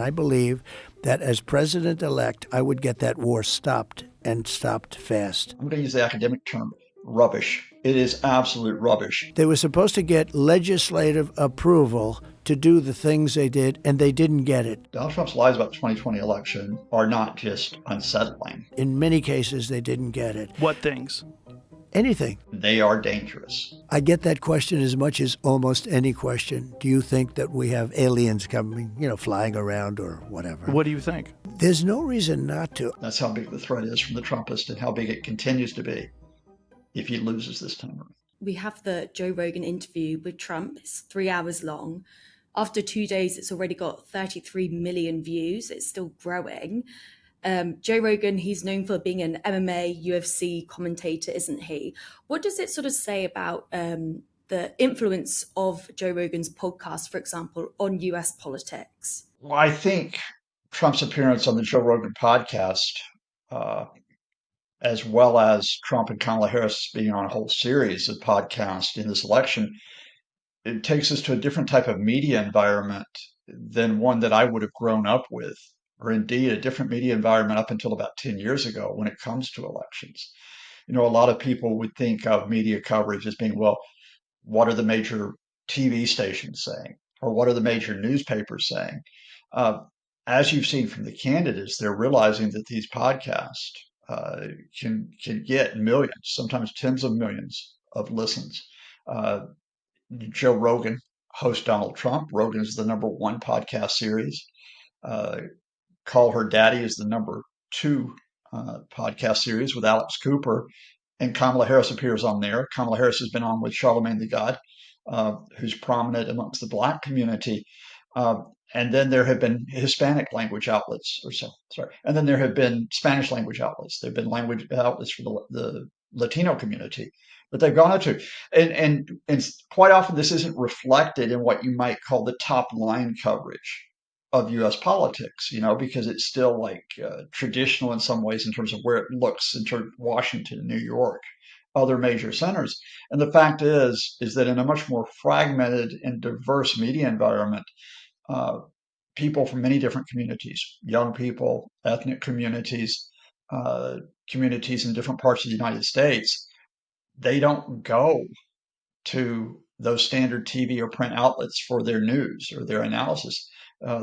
I believe that as president-elect, I would get that war stopped and stopped fast. I'm going to use the academic term rubbish. It is absolute rubbish. They were supposed to get legislative approval to do the things they did, and they didn't get it. Donald Trump's lies about the 2020 election are not just unsettling. In many cases, they didn't get it. What things? Anything. They are dangerous. I get that question as much as almost any question. Do you think that we have aliens coming, flying around or whatever? What do you think? There's no reason not to. That's how big the threat is from the Trumpists and how big it continues to be if he loses this time around. We have the Joe Rogan interview with Trump. It's 3 hours long. After 2 days, it's already got 33 million views. It's still growing. Joe Rogan, he's known for being an MMA, UFC commentator, isn't he? What does it sort of say about the influence of Joe Rogan's podcast, for example, on US politics? Well, I think Trump's appearance on the Joe Rogan podcast, as well as Trump and Kamala Harris being on a whole series of podcasts in this election, it takes us to a different type of media environment than one that I would have grown up with, or indeed a different media environment up until about 10 years ago when it comes to elections. A lot of people would think of media coverage as being, well, what are the major TV stations saying? Or what are the major newspapers saying? As you've seen from the candidates, they're realizing that these podcasts can get millions, sometimes tens of millions of listens. Joe Rogan hosts Donald Trump. Rogan is the #1 podcast series. Call Her Daddy is the #2 podcast series with Alex Cooper, and Kamala Harris appears on there. Kamala Harris has been on with Charlemagne the God, who's prominent amongst the Black community. And then there have been Hispanic language outlets, and then there have been Spanish language outlets. There have been language outlets for the Latino community that they've gone into. And quite often this isn't reflected in what you might call the top line coverage of U.S. politics, because it's still traditional in some ways in terms of where it looks in terms of Washington, New York, other major centers. And the fact is that in a much more fragmented and diverse media environment, people from many different communities, young people, ethnic communities, communities in different parts of the United States, they don't go to those standard TV or print outlets for their news or their analysis.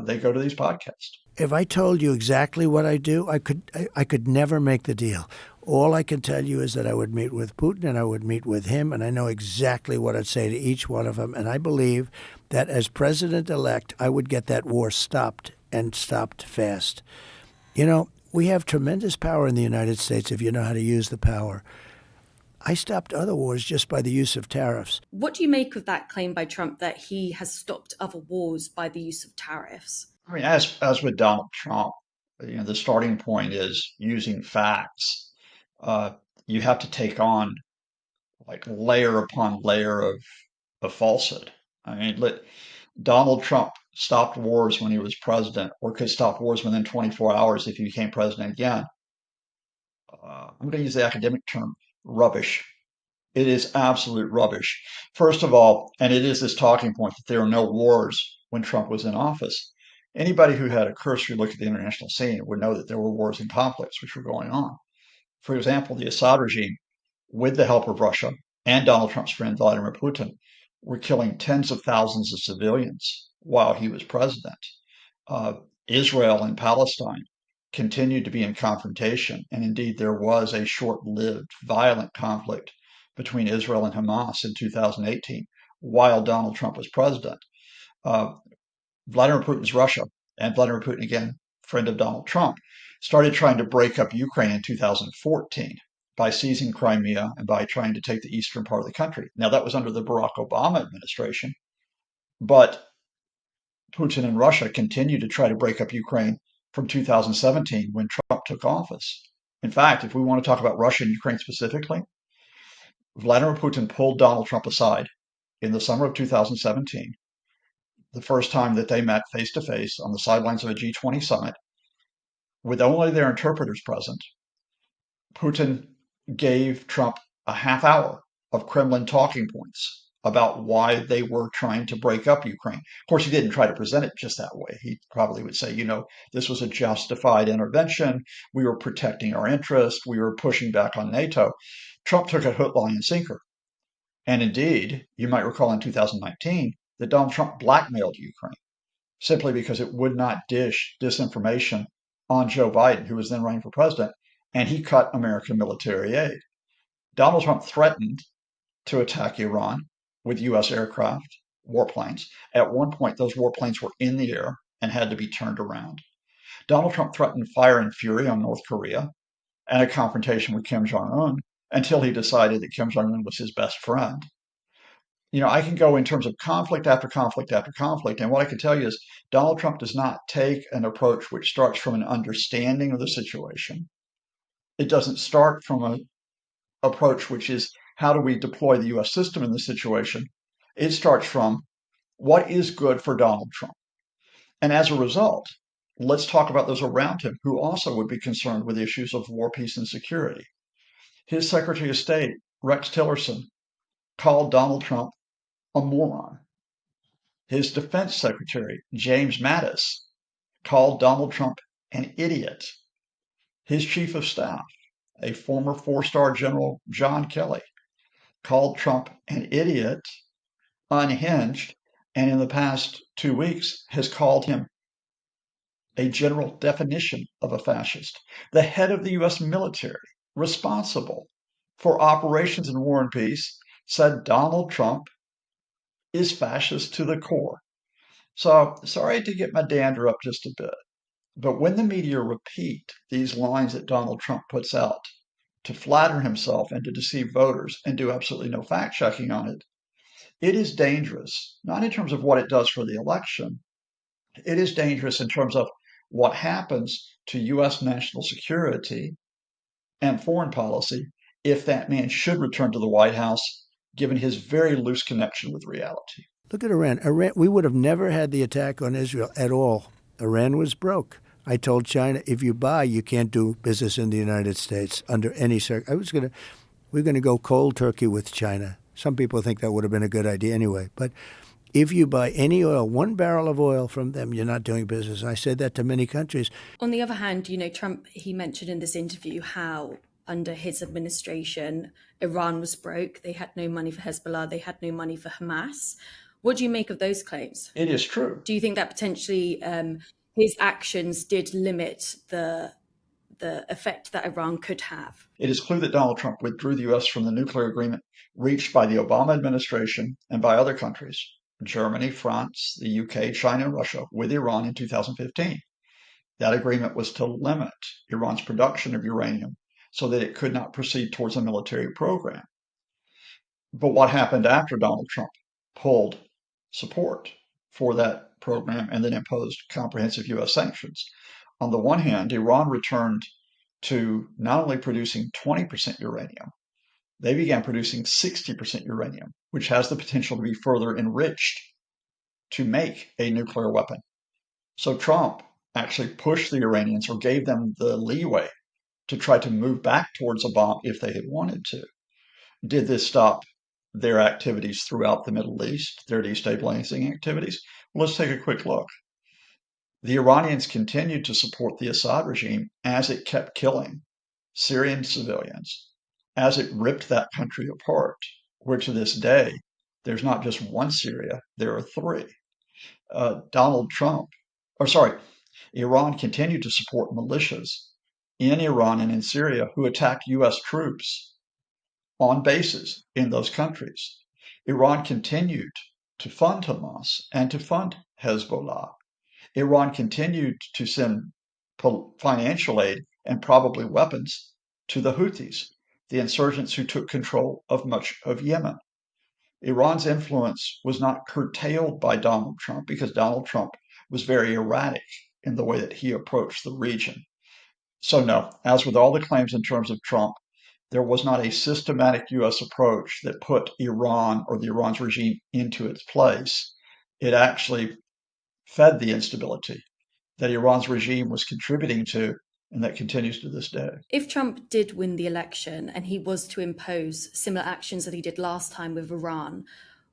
They go to these podcasts. If I told you exactly what I do, I could never make the deal. All I can tell you is that I would meet with Putin and I would meet with him, and I know exactly what I'd say to each one of them. And I believe that as president-elect, I would get that war stopped and stopped fast. We have tremendous power in the United States if you know how to use the power. I stopped other wars just by the use of tariffs. What do you make of that claim by Trump that he has stopped other wars by the use of tariffs? I mean, as with Donald Trump, the starting point is using facts. You have to take on layer upon layer of falsehood. I mean, Donald Trump stopped wars when he was president, or could stop wars within 24 hours if he became president again. I'm going to use the academic term rubbish. It is absolute rubbish. First of all, and it is this talking point that there were no wars when Trump was in office. Anybody who had a cursory look at the international scene would know that there were wars and conflicts which were going on. For example, the Assad regime, with the help of Russia and Donald Trump's friend Vladimir Putin, were killing tens of thousands of civilians while he was president. Israel and Palestine continued to be in confrontation, and indeed there was a short-lived violent conflict between Israel and Hamas in 2018 while Donald Trump was president. Vladimir Putin's Russia, and Vladimir Putin, again, friend of Donald Trump, started trying to break up Ukraine in 2014 by seizing Crimea and by trying to take the eastern part of the country. Now, that was under the Barack Obama administration, but Putin and Russia continued to try to break up Ukraine from 2017 when Trump took office. In fact, if we want to talk about Russia and Ukraine specifically, Vladimir Putin pulled Donald Trump aside in the summer of 2017, the first time that they met face to face on the sidelines of a G20 summit, with only their interpreters present. Putin gave Trump a half hour of Kremlin talking points about why they were trying to break up Ukraine. Of course, he didn't try to present it just that way. He probably would say, this was a justified intervention. We were protecting our interest. We were pushing back on NATO. Trump took it hook, line, and sinker. And indeed, you might recall in 2019 that Donald Trump blackmailed Ukraine simply because it would not dish disinformation on Joe Biden, who was then running for president, and he cut American military aid. Donald Trump threatened to attack Iran with U.S. aircraft, warplanes. At one point, those warplanes were in the air and had to be turned around. Donald Trump threatened fire and fury on North Korea and a confrontation with Kim Jong-un until he decided that Kim Jong-un was his best friend. I can go in terms of conflict after conflict after conflict. And what I can tell you is Donald Trump does not take an approach which starts from an understanding of the situation. It doesn't start from an approach which is how do we deploy the US system in this situation? It starts from what is good for Donald Trump. And as a result, let's talk about those around him who also would be concerned with issues of war, peace, and security. His Secretary of State, Rex Tillerson, called Donald Trump a moron. His Defense Secretary, James Mattis, called Donald Trump an idiot. His Chief of Staff, a former four-star General John Kelly, called Trump an idiot, unhinged, and in the past 2 weeks has called him a general definition of a fascist. The head of the U.S. military, responsible for operations in war and peace, said Donald Trump is fascist to the core. So sorry to get my dander up just a bit, but when the media repeat these lines that Donald Trump puts out to flatter himself and to deceive voters and do absolutely no fact checking on it, it is dangerous, not in terms of what it does for the election. It is dangerous in terms of what happens to U.S. national security and foreign policy if that man should return to the White House, given his very loose connection with reality. Look at Iran. We would have never had the attack on Israel at all. Iran was broke. I told China, if you buy, you can't do business in the United States under any circumstances. We're going to go cold turkey with China. Some people think that would have been a good idea anyway. But if you buy any oil, 1 barrel of oil from them, you're not doing business. And I said that to many countries. On the other hand, Trump, he mentioned in this interview how under his administration, Iran was broke. They had no money for Hezbollah. They had no money for Hamas. What do you make of those claims? It is true. Do you think that potentially his actions did limit the effect that Iran could have? It is clear that Donald Trump withdrew the U.S. from the nuclear agreement reached by the Obama administration and by other countries, Germany, France, the UK, China, and Russia, with Iran in 2015. That agreement was to limit Iran's production of uranium so that it could not proceed towards a military program. But what happened after Donald Trump pulled support for that program and then imposed comprehensive U.S. sanctions? On the one hand, Iran returned to not only producing 20% uranium, they began producing 60% uranium, which has the potential to be further enriched to make a nuclear weapon. So Trump actually pushed the Iranians or gave them the leeway to try to move back towards a bomb if they had wanted to. Did this stop their activities throughout the Middle East, their destabilizing activities? Well, let's take a quick look. The Iranians continued to support the Assad regime as it kept killing Syrian civilians, as it ripped that country apart, where to this day, there's not just one Syria, there are 3. Iran continued to support militias in Iran and in Syria who attacked U.S. troops on bases in those countries. Iran continued to fund Hamas and to fund Hezbollah. Iran continued to send financial aid and probably weapons to the Houthis, the insurgents who took control of much of Yemen. Iran's influence was not curtailed by Donald Trump because Donald Trump was very erratic in the way that he approached the region. So no, as with all the claims in terms of Trump, there was not a systematic U.S. approach that put Iran or the Iran's regime into its place. It actually fed the instability that Iran's regime was contributing to, and that continues to this day. If Trump did win the election and he was to impose similar actions that he did last time with Iran,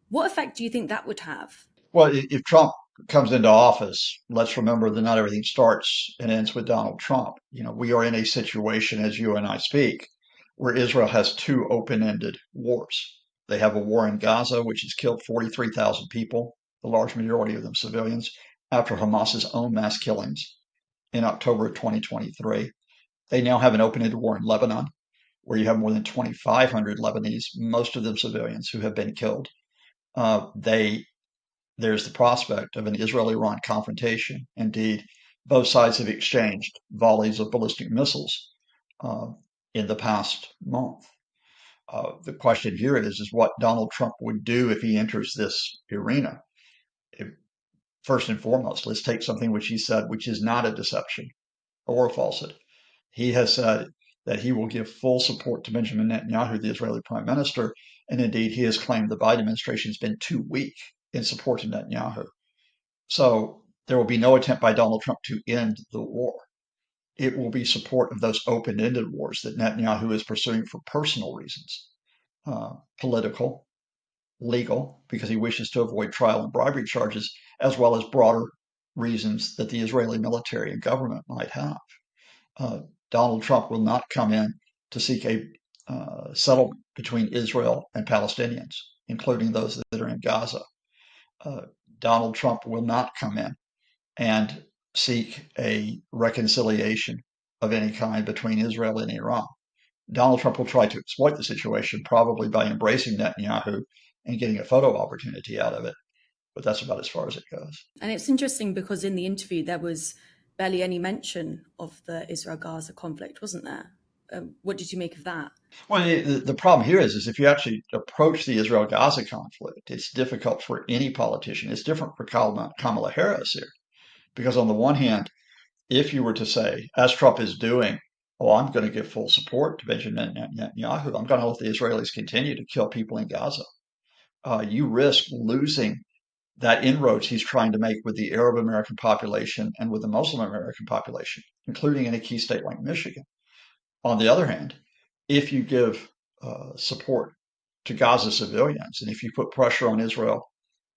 What effect do you think that would have? Well, if Trump comes into office, let's remember that not everything starts and ends with Donald Trump. We are in a situation, as you and I speak, where Israel has two open-ended wars. They have a war in Gaza, which has killed 43,000 people, the large majority of them civilians, after Hamas's own mass killings in October of 2023. They now have an open-ended war in Lebanon, where you have more than 2,500 Lebanese, most of them civilians, who have been killed. There's the prospect of an Israel-Iran confrontation. Indeed, both sides have exchanged volleys of ballistic missiles uh, in the past month. The question here is what Donald Trump would do if he enters this arena. First and foremost, let's take something which he said, which is not a deception or a falsehood. He has said that he will give full support to Benjamin Netanyahu, the Israeli prime minister, and indeed he has claimed the Biden administration has been too weak in support of Netanyahu. So there will be no attempt by Donald Trump to end the war. It will be support of those open-ended wars that Netanyahu is pursuing for personal reasons, political, legal, because he wishes to avoid trial and bribery charges, as well as broader reasons that the Israeli military and government might have. Uh, Donald Trump will not come in to seek a settlement between Israel and Palestinians, including those that are in Gaza. Uh, Donald Trump will not come in and seek a reconciliation of any kind between Israel and Iran. Donald Trump will try to exploit the situation, probably by embracing Netanyahu and getting a photo opportunity out of it. But that's about as far as it goes. And it's interesting because in the interview, there was barely any mention of the Israel-Gaza conflict, wasn't there? What did you make of that? Well, the problem here is if you actually approach the Israel-Gaza conflict, it's difficult for any politician. It's different for Kamala Harris here, because on the one hand, if you were to say, as Trump is doing, oh, I'm going to give full support to Benjamin Netanyahu, I'm going to let the Israelis continue to kill people in Gaza, you risk losing that inroads he's trying to make with the Arab American population and with the Muslim American population, including in a key state like Michigan. On the other hand, if you give support to Gaza civilians and if you put pressure on Israel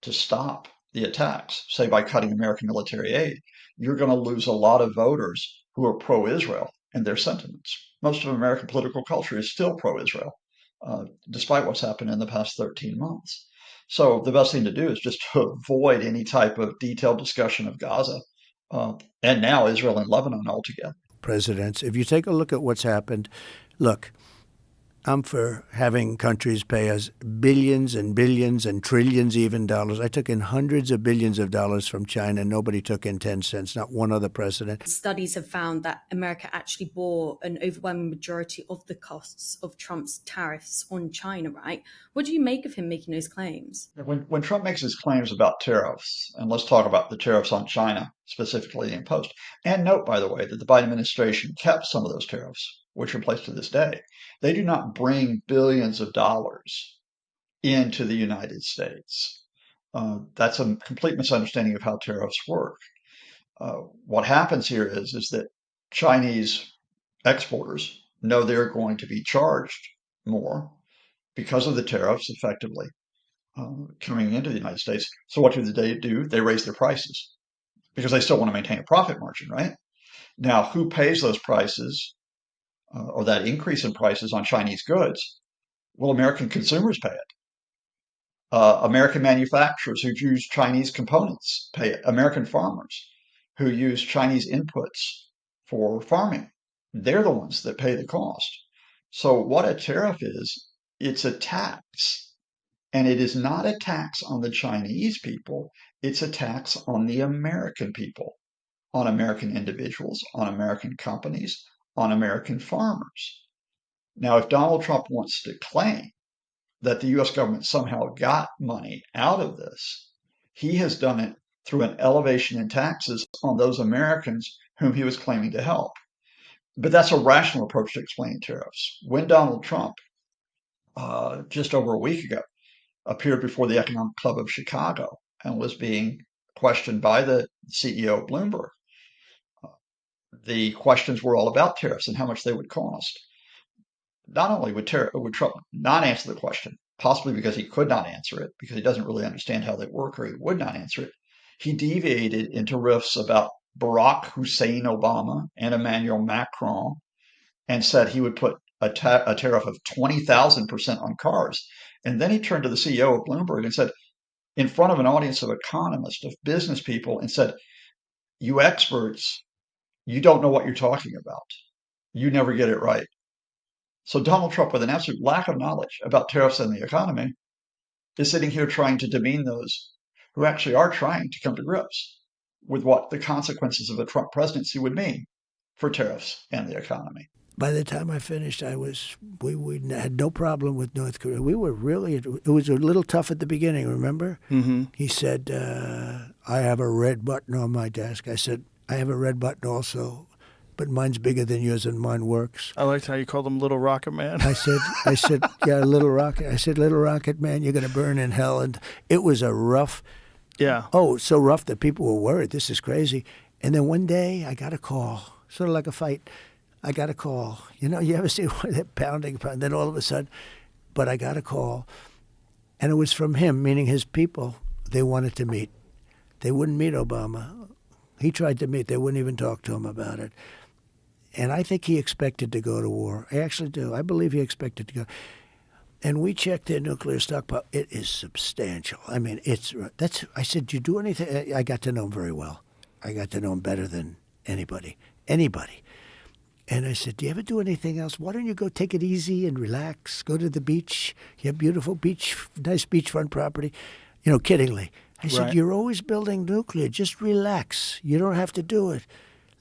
to stop the attacks, say by cutting American military aid, you're going to lose a lot of voters who are pro-Israel in their sentiments. Most of American political culture is still pro-Israel, despite what's happened in the past 13 months. So the best thing to do is just to avoid any type of detailed discussion of Gaza and now Israel and Lebanon altogether. Presidents, if you take a look at what's happened, look, I'm for having countries pay us billions and billions and trillions even dollars. I took in hundreds of billions of dollars from China. Nobody took in 10 cents, not one other president. Studies have found that America actually bore an overwhelming majority of the costs of Trump's tariffs on China, right? What do you make of him making those claims? When Trump makes his claims about tariffs, and let's talk about the tariffs on China, specifically imposed, and note, by the way, that the Biden administration kept some of those tariffs, which are in place to this day. They do not bring billions of dollars into the United States. That's a complete misunderstanding of how tariffs work. What happens here is that Chinese exporters know they're going to be charged more because of the tariffs effectively coming into the United States. So what do they do? They raise their prices because they still want to maintain a profit margin, right? Now, who pays those prices or that increase in prices on Chinese goods? Well, American consumers pay it. American manufacturers who use Chinese components pay it. American farmers who use Chinese inputs for farming, they're the ones that pay the cost. So what a tariff is, it's a tax. And it is not a tax on the Chinese people, it's a tax on the American people, on American individuals, on American companies, on American farmers. Now, if Donald Trump wants to claim that the US government somehow got money out of this, he has done it through an elevation in taxes on those Americans whom he was claiming to help. But that's a rational approach to explaining tariffs. When Donald Trump, just over a week ago, appeared before the Economic Club of Chicago and was being questioned by the CEO of Bloomberg, the questions were all about tariffs and how much they would cost. Not only would Trump not answer the question, possibly because he could not answer it, because he doesn't really understand how they work, or he would not answer it. He deviated into riffs about Barack Hussein Obama and Emmanuel Macron, and said he would put a tariff of 20,000% on cars. And then he turned to the CEO of Bloomberg and said, in front of an audience of economists, of business people, and said, you experts, you don't know what you're talking about. You never get it right. So Donald Trump, with an absolute lack of knowledge about tariffs and the economy, is sitting here trying to demean those who actually are trying to come to grips with what the consequences of a Trump presidency would mean for tariffs and the economy. By the time I finished, we had no problem with North Korea. We were really, it was a little tough at the beginning, remember? Mm-hmm. He said, I have a red button on my desk. I said, I have a red button also, but mine's bigger than yours and mine works. I liked how you called him Little Rocket Man. I said, yeah, Little Rocket. I said, Little Rocket Man, you're going to burn in hell. And it was a rough, Yeah. so rough that people were worried. This is crazy. And then one day I got a call, sort of like a fight. I got a call. You know, you ever see one that pounding, then all of a sudden, but I got a call. And it was from him, meaning his people. They wanted to meet. They wouldn't meet Obama. He tried to meet. They wouldn't even talk to him about it. And I think he expected to go to war. I actually do. I believe he expected to go. And we checked their nuclear stockpile. It is substantial. I mean, I said, do you do anything? I got to know him very well. I got to know him better than anybody. And I said, do you ever do anything else? Why don't you go take it easy and relax? Go to the beach. You have beautiful beach, nice beachfront property. You know, kiddingly. I said, Right. You're always building nuclear. Just relax. You don't have to do it.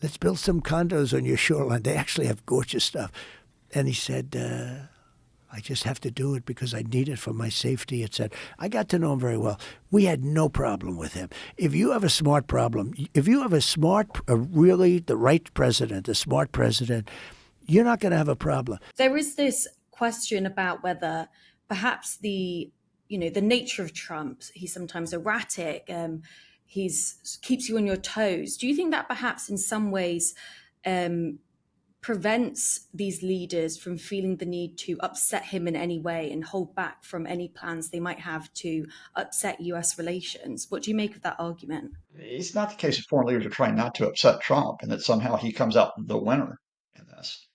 Let's build some condos on your shoreline. They actually have gorgeous stuff. And he said, I just have to do it because I need it for my safety, etc. I got to know him very well. We had no problem with him. If you have a smart problem, if you have really the right president, a smart president, you're not going to have a problem. There is this question about whether perhaps the nature of Trump, he's sometimes erratic, he's keeps you on your toes. Do you think that perhaps in some ways prevents these leaders from feeling the need to upset him in any way and hold back from any plans they might have to upset US relations? What do you make of that argument? It's not the case that foreign leaders are trying not to upset Trump and that somehow he comes out the winner in this.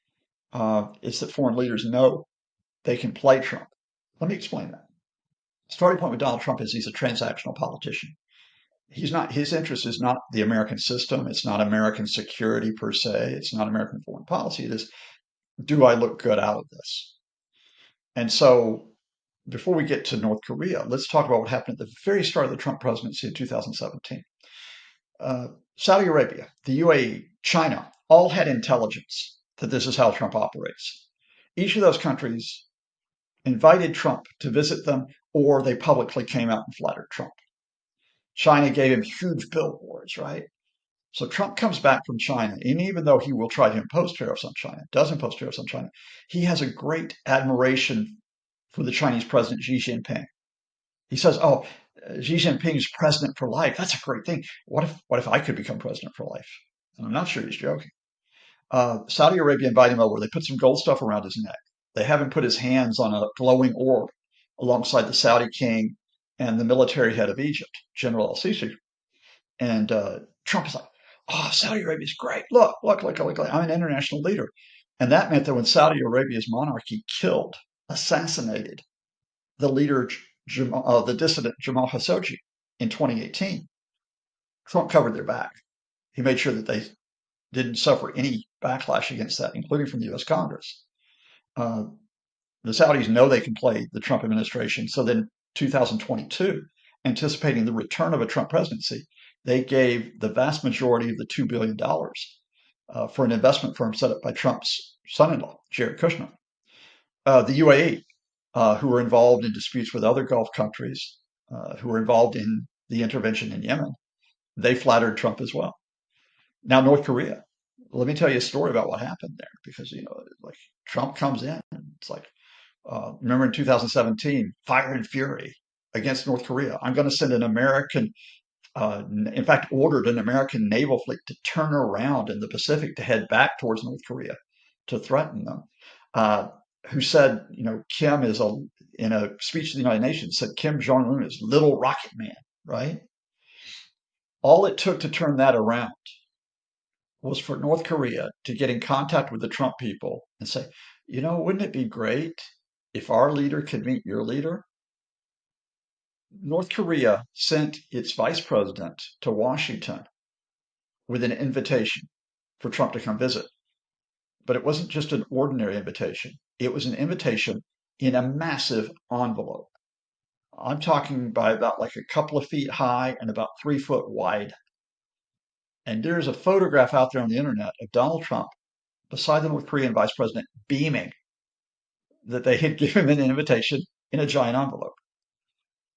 It's that foreign leaders know they can play Trump. Let me explain that. Starting point with Donald Trump is he's a transactional politician. His interest is not the American system. It's not American security per se. It's not American foreign policy. It is, do I look good out of this? And so before we get to North Korea, let's talk about what happened at the very start of the Trump presidency in 2017. Saudi Arabia, the UAE, China, all had intelligence that this is how Trump operates. Each of those countries invited Trump to visit them, or they publicly came out and flattered Trump. China gave him huge billboards, right? So Trump comes back from China, and even though he will try to impose tariffs on China, does impose tariffs on China, he has a great admiration for the Chinese president Xi Jinping. He says, "Oh, Xi Jinping is president for life. That's a great thing. What if I could become president for life?" And I'm not sure he's joking. Saudi Arabia invited him over. They put some gold stuff around his neck. They have him put his hands on a glowing orb alongside the Saudi king and the military head of Egypt, General al-Sisi. And Trump is like, "Oh, Saudi Arabia is great. Look, I'm an international leader." And that meant that when Saudi Arabia's monarchy assassinated the leader, the dissident Jamal Khashoggi in 2018, Trump covered their back. He made sure that they didn't suffer any backlash against that, including from the U.S. Congress. The Saudis know they can play the Trump administration. So then 2022, anticipating the return of a Trump presidency, they gave the vast majority of the $2 billion for an investment firm set up by Trump's son-in-law, Jared Kushner. The UAE, who were involved in disputes with other Gulf countries, who were involved in the intervention in Yemen, they flattered Trump as well. Now, North Korea. Let me tell you a story about what happened there, because like Trump comes in, and it's like, remember in 2017, fire and fury against North Korea. I'm going to send an American, in fact, ordered an American naval fleet to turn around in the Pacific to head back towards North Korea to threaten them. who said, Kim is in a speech to the United Nations, said Kim Jong Un is little rocket man, right? All it took to turn that around was for North Korea to get in contact with the Trump people and say, wouldn't it be great if our leader could meet your leader? North Korea sent its vice president to Washington with an invitation for Trump to come visit. But it wasn't just an ordinary invitation. It was an invitation in a massive envelope. I'm talking by about like a couple of feet high and about 3 foot wide. And there's a photograph out there on the internet of Donald Trump beside the North Korean vice president beaming that they had given him an invitation in a giant envelope.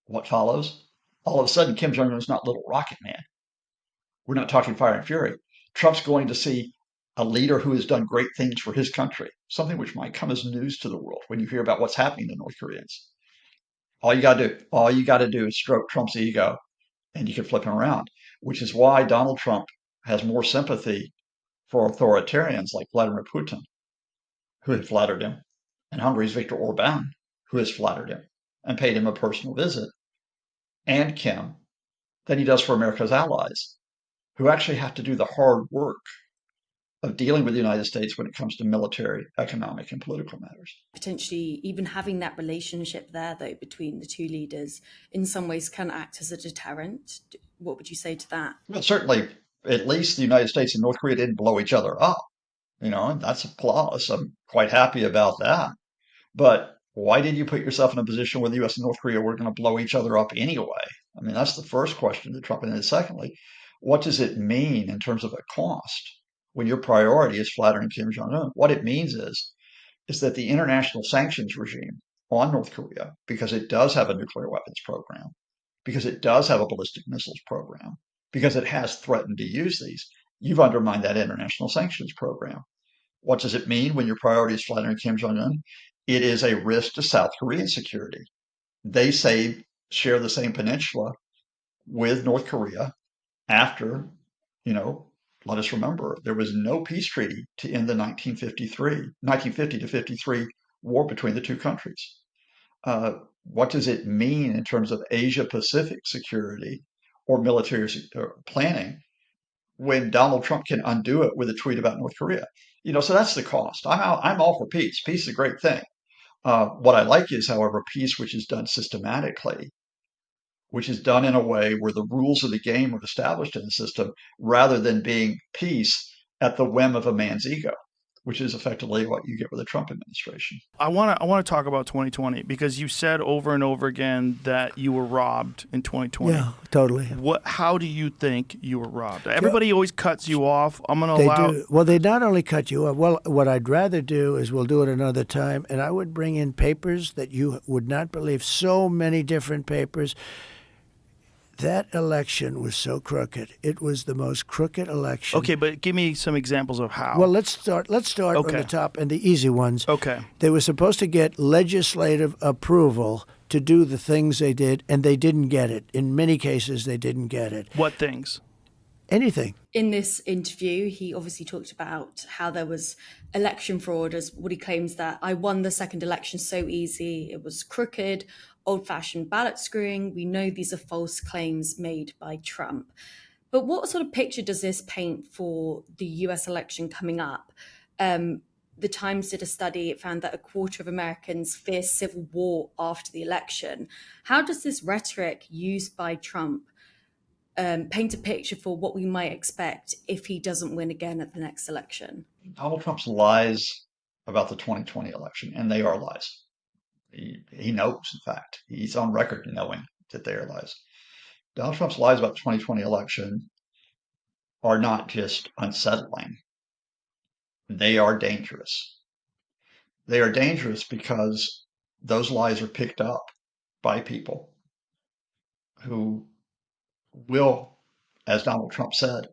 What follows? All of a sudden, Kim Jong Un is not little rocket man. We're not talking fire and fury. Trump's going to see a leader who has done great things for his country, something which might come as news to the world when you hear about what's happening to North Koreans. All you got to do is stroke Trump's ego and you can flip him around, which is why Donald Trump has more sympathy for authoritarians like Vladimir Putin, who had flattered him, and Hungary's Viktor Orban, who has flattered him and paid him a personal visit, and Kim, than he does for America's allies, who actually have to do the hard work of dealing with the United States when it comes to military, economic, and political matters. Potentially even having that relationship there, though, between the two leaders in some ways can act as a deterrent. What would you say to that? Well, certainly, at least the United States and North Korea didn't blow each other up, and that's a plus. I'm quite happy about that. But why did you put yourself in a position where the U.S. and North Korea were going to blow each other up anyway? I mean, that's the first question to Trump. And then secondly, what does it mean in terms of a cost when your priority is flattering Kim Jong-un? What it means is that the international sanctions regime on North Korea, because it does have a nuclear weapons program, because it does have a ballistic missiles program, because it has threatened to use these, you've undermined that international sanctions program. What does it mean when your priority is flattering Kim Jong-un? It is a risk to South Korean security. They share the same peninsula with North Korea after, let us remember, there was no peace treaty to end the 1950 to 53 war between the two countries. What does it mean in terms of Asia Pacific security or military planning when Donald Trump can undo it with a tweet about North Korea? So that's the cost. I'm all for peace. Peace is a great thing. What I like is, however, peace which is done systematically, which is done in a way where the rules of the game are established in the system rather than being peace at the whim of a man's ego, which is effectively what you get with the Trump administration. I want to talk about 2020 because you said over and over again that you were robbed in 2020. Yeah, totally. How do you think you were robbed? Everybody always cuts you off. I'm going to They allow. do. Well, they not only cut you off. Well, what I'd rather do is we'll do it another time, and I would bring in papers that you would not believe. So many different papers. That election was so crooked. It was the most crooked election. Okay, but give me some examples of how. Well, let's start from the top and the easy ones. Okay. They were supposed to get legislative approval to do the things they did, and they didn't get it. In many cases, they didn't get it. What things? Anything. In this interview, he obviously talked about how there was election fraud, as what he claims that I won the second election so easy. It was crooked, old-fashioned ballot screwing. We know these are false claims made by Trump. But what sort of picture does this paint for the US election coming up? The Times did a study. It found that a quarter of Americans fear civil war after the election. How does this rhetoric used by Trump paint a picture for what we might expect if he doesn't win again at the next election? Donald Trump's lies about the 2020 election, and they are lies. He knows, in fact. He's on record knowing that they are lies. Donald Trump's lies about the 2020 election are not just unsettling. They are dangerous. They are dangerous because those lies are picked up by people who will, as Donald Trump said,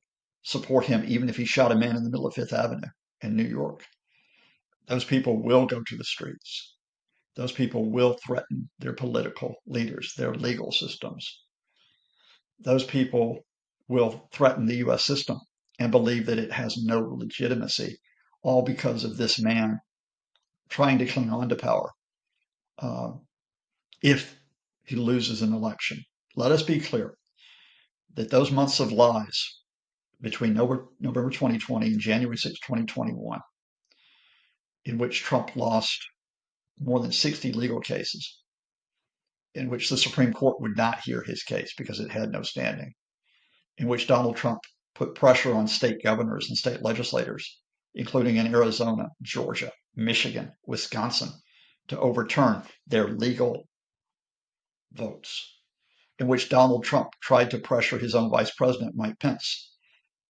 support him even if he shot a man in the middle of Fifth Avenue in New York. Those people will go to the streets. Those people will threaten their political leaders, their legal systems. Those people will threaten the U.S. system and believe that it has no legitimacy, all because of this man trying to cling on to power if he loses an election. Let us be clear that those months of lies between November 2020 and January 6, 2021, in which Trump lost more than 60 legal cases, in which the Supreme Court would not hear his case because it had no standing, in which Donald Trump put pressure on state governors and state legislators, including in Arizona, Georgia, Michigan, Wisconsin, to overturn their legal votes, in which Donald Trump tried to pressure his own vice president, Mike Pence,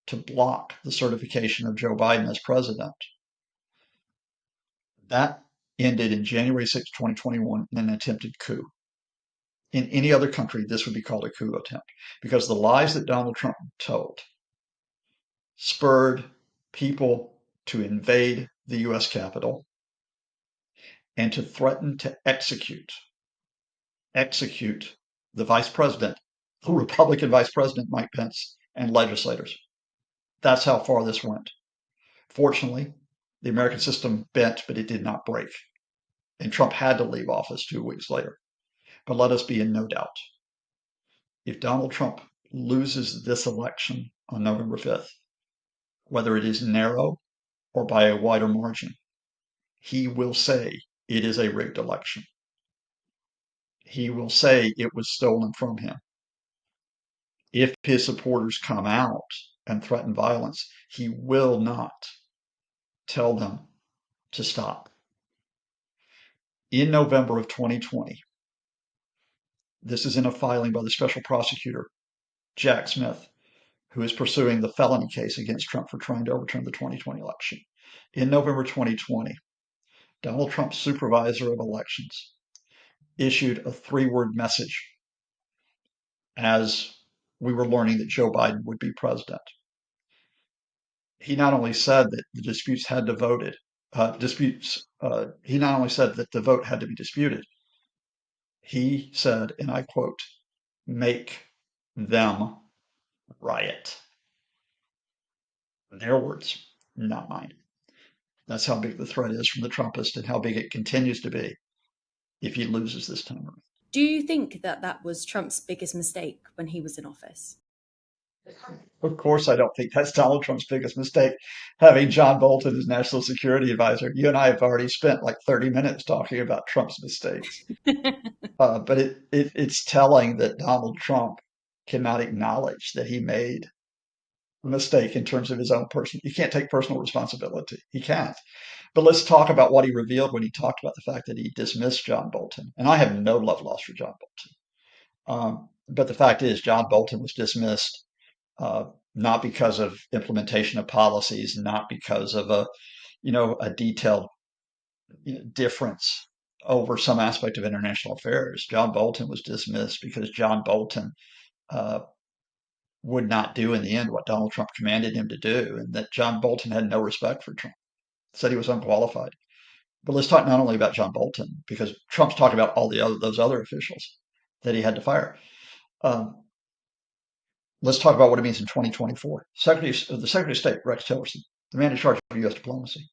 to block the certification of Joe Biden as president. That ended in January 6, 2021, in an attempted coup. In any other country, this would be called a coup attempt because the lies that Donald Trump told spurred people to invade the US Capitol and to threaten to execute the vice president, the Republican vice president, Mike Pence, and legislators. That's how far this went. Fortunately, the American system bent, but it did not break. And Trump had to leave office 2 weeks later. But let us be in no doubt. If Donald Trump loses this election on November 5th, whether it is narrow or by a wider margin, he will say it is a rigged election. He will say it was stolen from him. If his supporters come out and threaten violence, he will not tell them to stop. In November of 2020, this is in a filing by the special prosecutor, Jack Smith, who is pursuing the felony case against Trump for trying to overturn the 2020 election. In November 2020, Donald Trump's supervisor of elections issued a 3-word message as we were learning that Joe Biden would be president. He not only said that the disputes had to voted, he not only said that the vote had to be disputed, he said, and I quote, "Make them riot." Their words, not mine. That's how big the threat is from the Trumpists and how big it continues to be if he loses this time around. Do you think that that was Trump's biggest mistake when he was in office? Of course, I don't think that's Donald Trump's biggest mistake, having John Bolton as national security advisor. You and I have already spent like 30 minutes talking about Trump's mistakes. But it's telling that Donald Trump cannot acknowledge that he made a mistake in terms of his own person. He can't take personal responsibility. He can't. But let's talk about what he revealed when he talked about the fact that he dismissed John Bolton. And I have no love lost for John Bolton. But the fact is, John Bolton was dismissed not because of implementation of policies, not because of a detailed difference over some aspect of international affairs. John Bolton was dismissed because John Bolton would not do in the end what Donald Trump commanded him to do, and that John Bolton had no respect for Trump, said he was unqualified. But let's talk not only about John Bolton, because Trump's talked about all those other officials that he had to fire. Let's talk about what it means in 2024. The Secretary of State, Rex Tillerson, the man in charge of U.S. diplomacy,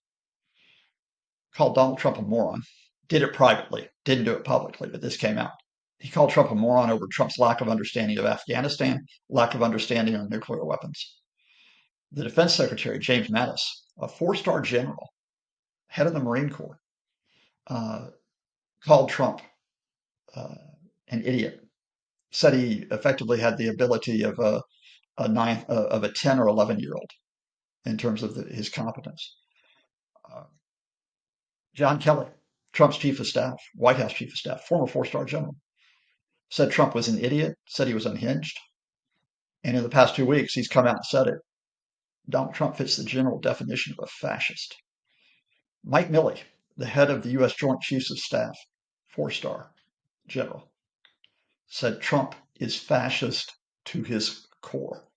called Donald Trump a moron. Did it privately, didn't do it publicly, but this came out. He called Trump a moron over Trump's lack of understanding of Afghanistan, lack of understanding of nuclear weapons. The Defense Secretary, James Mattis, a 4-star general, head of the Marine Corps, called Trump an idiot. Said he effectively had the ability of a 10 or 11-year-old in terms of his competence. John Kelly, Trump's chief of staff, White House chief of staff, former 4-star general, said Trump was an idiot, said he was unhinged. And in the past 2 weeks, he's come out and said it. Donald Trump fits the general definition of a fascist. Mike Milley, the head of the U.S. Joint Chiefs of Staff, 4-star general, said Trump is fascist to his core.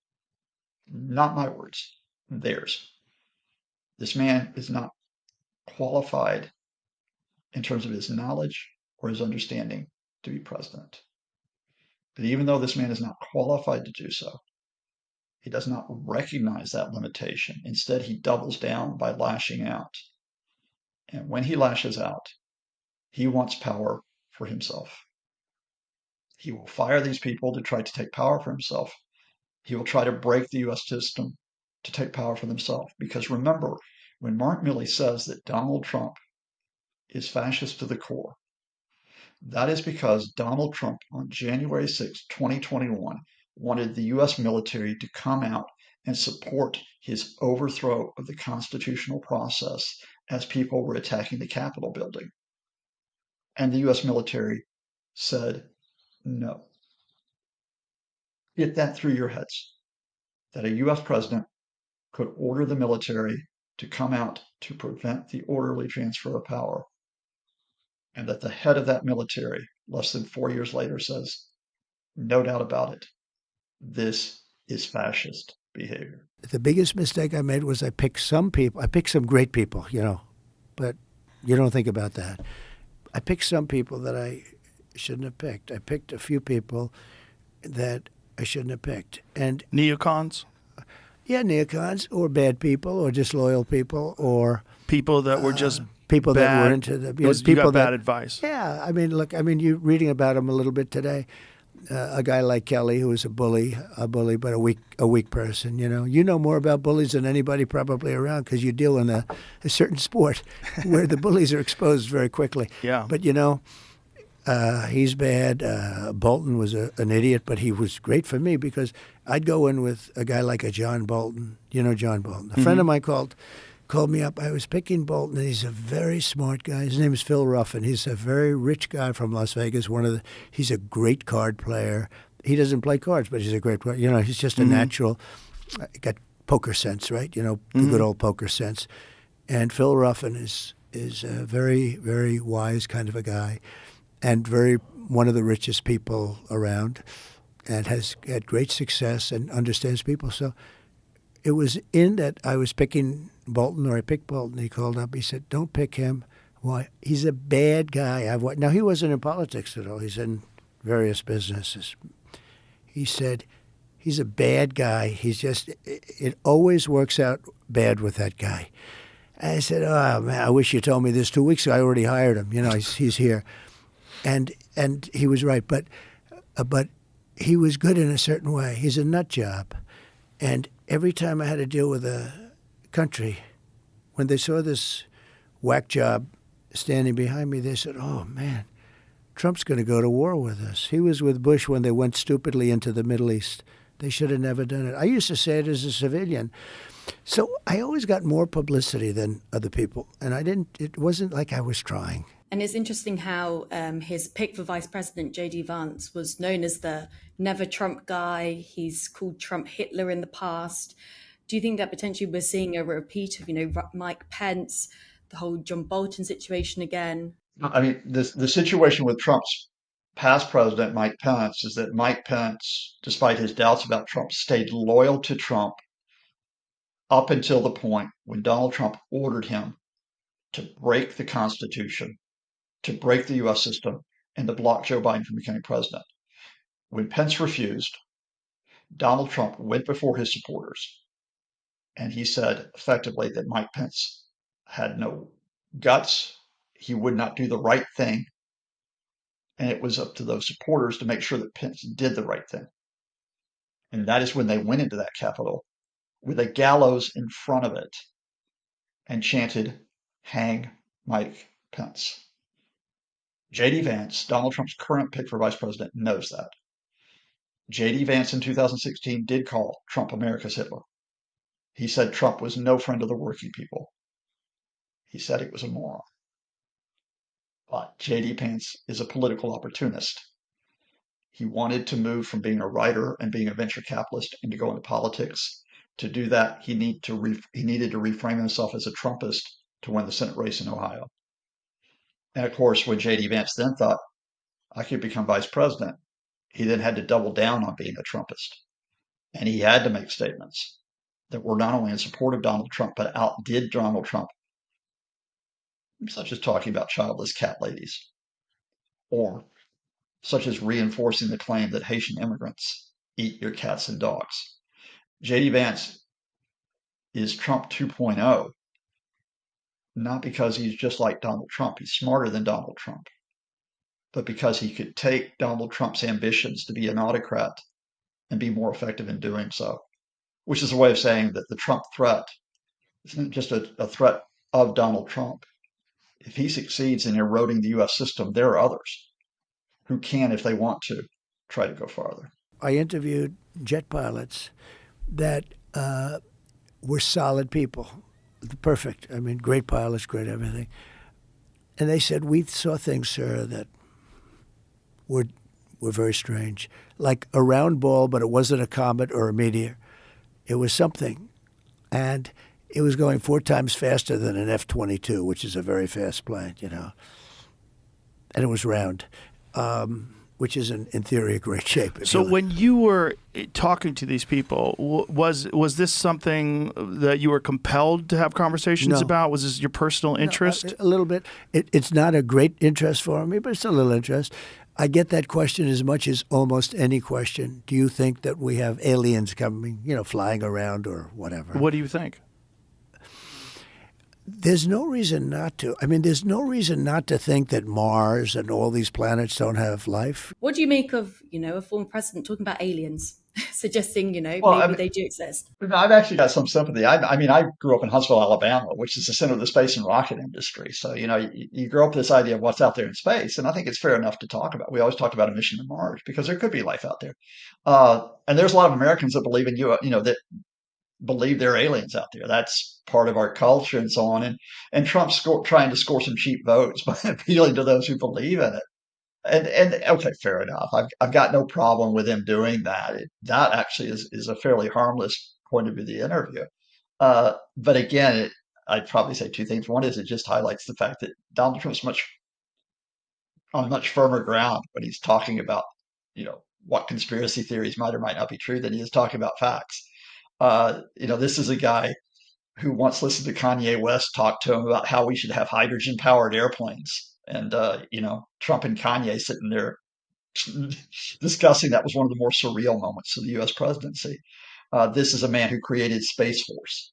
Not my words, theirs. This man is not qualified in terms of his knowledge or his understanding to be president. But even though this man is not qualified to do so, he does not recognize that limitation. Instead, he doubles down by lashing out. And when he lashes out, he wants power for himself. He will fire these people to try to take power for himself. He will try to break the US system to take power for himself. Because remember, when Mark Milley says that Donald Trump is fascist to the core, that is because Donald Trump on January 6, 2021, wanted the US military to come out and support his overthrow of the constitutional process as people were attacking the Capitol building. And the US military said no. Get that through your heads, that a US president could order the military to come out to prevent the orderly transfer of power, and that the head of that military, less than 4 years later, says, no doubt about it, this is fascist behavior. The biggest mistake I made was I picked some people. I picked some great people, but you don't think about that. I picked some people that I shouldn't have picked. I picked a few people that I shouldn't have picked. And Neocons? yeah, neocons or bad people or disloyal people or People that were just people bad. that were into the You people got that bad advice. Yeah, I mean, look, you're reading about him a little bit today. A guy like Kelly, who was a bully, but a weak person. You know more about bullies than anybody probably around because you deal in a certain sport where the bullies are exposed very quickly. Yeah. But he's bad. Bolton was an idiot, but he was great for me because I'd go in with a guy like a John Bolton. You know John Bolton. A friend of mine called me up. I was picking Bolton, and he's a very smart guy. His name is Phil Ruffin. He's a very rich guy from Las Vegas. He's a great card player. He doesn't play cards, but he's a great player. He's just a natural. Got poker sense, right? The good old poker sense. And Phil Ruffin is a very, very wise kind of a guy, and one of the richest people around, and has had great success and understands people. So it was in that I was picking Bolton, or I picked Bolton. He called up. He said, "Don't pick him. Why? He's a bad guy." Now he wasn't in politics at all. He's in various businesses. He said, "He's a bad guy. It always works out bad with that guy." I said, "Oh man, I wish you told me this 2 weeks ago. I already hired him. He's here," and he was right. But he was good in a certain way. He's a nut job, and every time I had to deal with a country, when they saw this whack job standing behind me, they said, "Oh, man, Trump's going to go to war with us." He was with Bush when they went stupidly into the Middle East. They should have never done it. I used to say it as a civilian. So I always got more publicity than other people, and it wasn't like I was trying. And it's interesting how his pick for vice president, J.D. Vance, was known as the never Trump guy. He's called Trump Hitler in the past. Do you think that potentially we're seeing a repeat of, Mike Pence, the whole John Bolton situation again? I mean, the situation with Trump's past president, Mike Pence, is that Mike Pence, despite his doubts about Trump, stayed loyal to Trump up until the point when Donald Trump ordered him to break the Constitution, to break the US system, and to block Joe Biden from becoming president. When Pence refused, Donald Trump went before his supporters and he said effectively that Mike Pence had no guts. He would not do the right thing. And it was up to those supporters to make sure that Pence did the right thing. And that is when they went into that Capitol with a gallows in front of it and chanted, "Hang Mike Pence." J.D. Vance, Donald Trump's current pick for vice president, knows that. J.D. Vance in 2016 did call Trump America's Hitler. He said Trump was no friend of the working people. He said he was a moron. But J.D. Vance is a political opportunist. He wanted to move from being a writer and being a venture capitalist and to go into politics. To do that, he needed to reframe himself as a Trumpist to win the Senate race in Ohio. And of course, when J.D. Vance then thought, I could become vice president, he then had to double down on being a Trumpist. And he had to make statements that were not only in support of Donald Trump, but outdid Donald Trump, such as talking about childless cat ladies, or such as reinforcing the claim that Haitian immigrants eat your cats and dogs. J.D. Vance is Trump 2.0, not because he's just like Donald Trump. He's smarter than Donald Trump, but because he could take Donald Trump's ambitions to be an autocrat and be more effective in doing so, which is a way of saying that the Trump threat isn't just a threat of Donald Trump. If he succeeds in eroding the US system, there are others who can, if they want to, try to go farther. I interviewed jet pilots that were solid people, perfect. I mean, great pilots, great everything. And they said, we saw things, sir, that were very strange. Like a round ball, but it wasn't a comet or a meteor. It was something. And it was going 4 times faster than an F-22, which is a very fast plane, you know. And it was round, which is, in theory, a great shape. So when you were talking to these people, was this something that you were compelled to have conversations about? Was this your personal interest? No, a little bit. It's not a great interest for me, but it's a little interest. I get that question as much as almost any question. Do you think that we have aliens coming, flying around or whatever? What do you think? There's no reason not to. I mean, there's no reason not to think that Mars and all these planets don't have life. What do you make of, a former president talking about aliens, suggesting, Well, maybe they do exist? I've actually got some sympathy. I mean, I grew up in Huntsville, Alabama, which is the center of the space and rocket industry. So, you grow up with this idea of what's out there in space, and I think it's fair enough to talk about. We always talked about a mission to Mars because there could be life out there. And there's a lot of Americans that believe in that believe there are aliens out there. That's part of our culture and so on. And Trump's trying to score some cheap votes by appealing to those who believe in it. And okay, fair enough. I've got no problem with him doing that. That actually is a fairly harmless point of view of the interview. But again, I'd probably say 2 things. One is it just highlights the fact that Donald Trump's on much firmer ground when he's talking about, what conspiracy theories might or might not be true than he is talking about facts. This is a guy who once listened to Kanye West talk to him about how we should have hydrogen powered airplanes. And, Trump and Kanye sitting there discussing that was one of the more surreal moments of the US presidency. This is a man who created Space Force,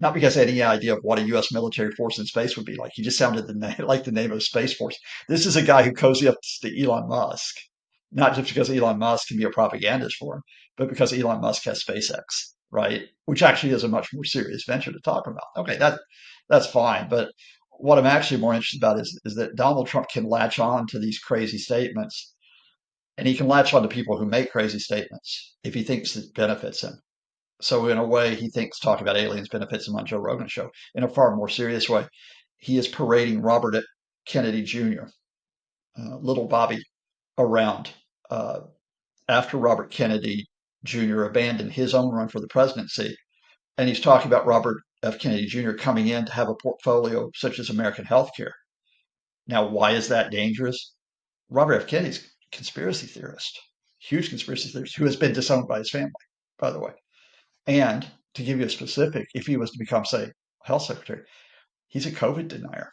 not because he had any idea of what a US military force in space would be like. He just sounded like the name of Space Force. This is a guy who cozy up to Elon Musk, not just because Elon Musk can be a propagandist for him, but because Elon Musk has SpaceX, right? Which actually is a much more serious venture to talk about. Okay, that's fine. But what I'm actually more interested about is that Donald Trump can latch on to these crazy statements, and he can latch on to people who make crazy statements if he thinks it benefits him. So in a way, he thinks talking about aliens benefits him on Joe Rogan's show. In a far more serious way, he is parading Robert F. Kennedy Jr., little Bobby, around after Robert Kennedy Jr. abandoned his own run for the presidency. And he's talking about Robert F. Kennedy Jr. coming in to have a portfolio such as American healthcare. Now, why is that dangerous? Robert F. Kennedy's a conspiracy theorist, huge conspiracy theorist, who has been disowned by his family, by the way. And to give you a specific, if he was to become, say, health secretary, he's a COVID denier.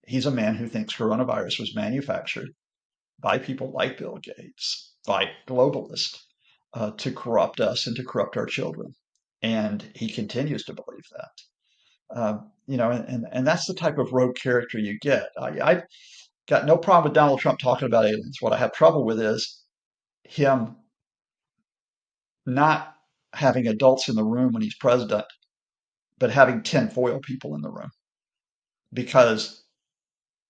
He's a man who thinks coronavirus was manufactured by people like Bill Gates, by globalists, to corrupt us and to corrupt our children. And he continues to believe that. And that's the type of rogue character you get. I've got no problem with Donald Trump talking about aliens. What I have trouble with is him not having adults in the room when he's president, but having tinfoil people in the room because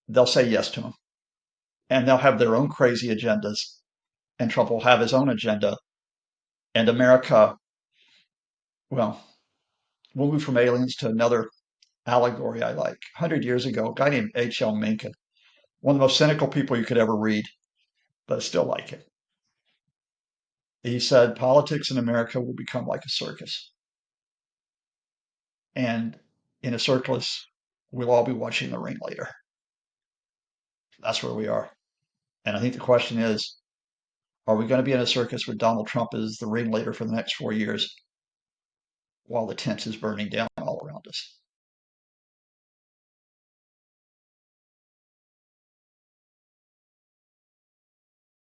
they'll say yes to him and they'll have their own crazy agendas, and Trump will have his own agenda. And America, well, we'll move from aliens to another allegory I like. 100 years ago, a guy named H.L. Mencken, one of the most cynical people you could ever read, but I still like it. He said, politics in America will become like a circus. And in a circus, we'll all be watching the ringleader. That's where we are. And I think the question is, are we going to be in a circus where Donald Trump is the ringleader for the next 4 years while the tent is burning down all around us?